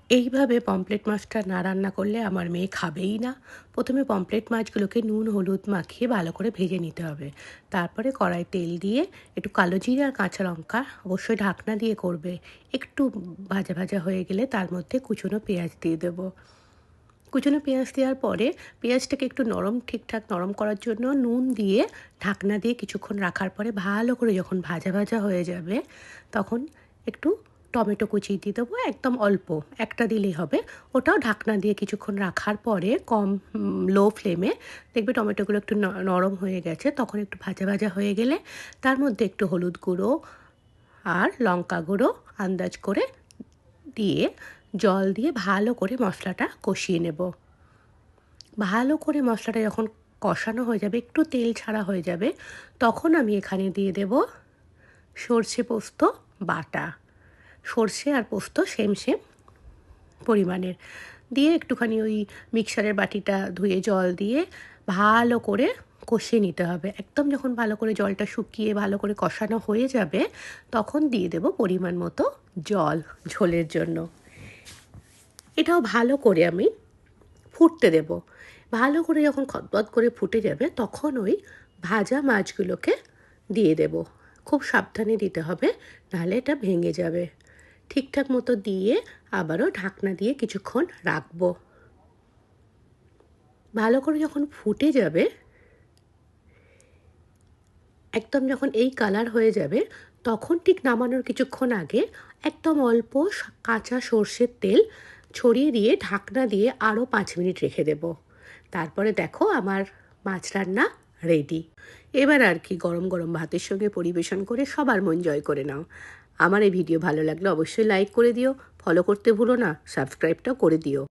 এইভাবে পমফ্রেট মাছটা না রান্না করলে আমার মেয়ে খাবেই না। প্রথমে পমফ্রেট মাছগুলোকে নুন হলুদ মাখিয়ে ভালো করে ভেজে নিতে হবে। তারপরে কড়াই তেল দিয়ে একটু কালো জিরে আর কাঁচা লঙ্কা, অবশ্যই ঢাকনা দিয়ে করবে। একটু ভাজা ভাজা হয়ে গেলে তার মধ্যে কুচনো পেঁয়াজ দিয়ে দেবো। কুচনো পেঁয়াজ দেওয়ার পরে পেঁয়াজটাকে একটু ঠিকঠাক নরম করার জন্য নুন দিয়ে ঢাকনা দিয়ে কিছুক্ষণ রাখার পরে ভালো করে যখন ভাজা ভাজা হয়ে যাবে, তখন একটু টমেটো কুচি দিয়ে দেবো, একদম অল্প একটা দিলেই হবে। ওটাও ঢাকনা দিয়ে কিছুক্ষণ রাখার পরে লো ফ্লেমে দেখবে টমেটোগুলো একটু নরম হয়ে গেছে। তখন একটু ভাজা ভাজা হয়ে গেলে তার মধ্যে একটু হলুদ গুঁড়ো আর লঙ্কা গুঁড়ো আন্দাজ করে দিয়ে জল দিয়ে ভালো করে মশলাটা কষিয়ে নেব। ভালো করে মশলাটা যখন কষানো হয়ে যাবে, একটু তেল ছাড়া হয়ে যাবে, তখন আমি এখানে দিয়ে দেব সর্ষে পোস্ত বাটা। সর্ষে আর পোস্ত সেম পরিমাণের দিয়ে একটুখানি ওই মিক্সারের বাটিটা ধুয়ে জল দিয়ে ভালো করে কষিয়ে নিতে হবে। একদম যখন ভালো করে জলটা শুকিয়ে ভালো করে কষানো হয়ে যাবে, তখন দিয়ে দেব পরিমাণ মতো জল ঝোলের জন্য। এটাও ভালো করে আমি ফুটতে দেব। ভালো করে যখন খদবদ করে ফুটে যাবে, তখন ওই ভাজা মাছগুলোকে দিয়ে দেব। খুব সাবধানে দিতে হবে, নাহলে এটা ভেঙে যাবে। ঠিকঠাক মতো দিয়ে আবারও ঢাকনা দিয়ে কিছুক্ষণ রাখবো। ভালো করে যখন ফুটে যাবে, একদম যখন এই কালার হয়ে যাবে, তখন ঠিক নামানোর কিছুক্ষণ আগে একদম অল্প কাঁচা সর্ষের তেল ছড়িয়ে দিয়ে ঢাকনা দিয়ে আরও 5 মিনিট রেখে দেব। তারপরে দেখো আমার মাছ রান্না রেডি। এবার আর কি, গরম গরম ভাতের সঙ্গে পরিবেশন করে সবার মন জয় করে নাও। আমার এই ভিডিও ভালো লাগলে অবশ্যই লাইক করে দিও, ফলো করতে ভুলো না, সাবস্ক্রাইবটাও করে দিও।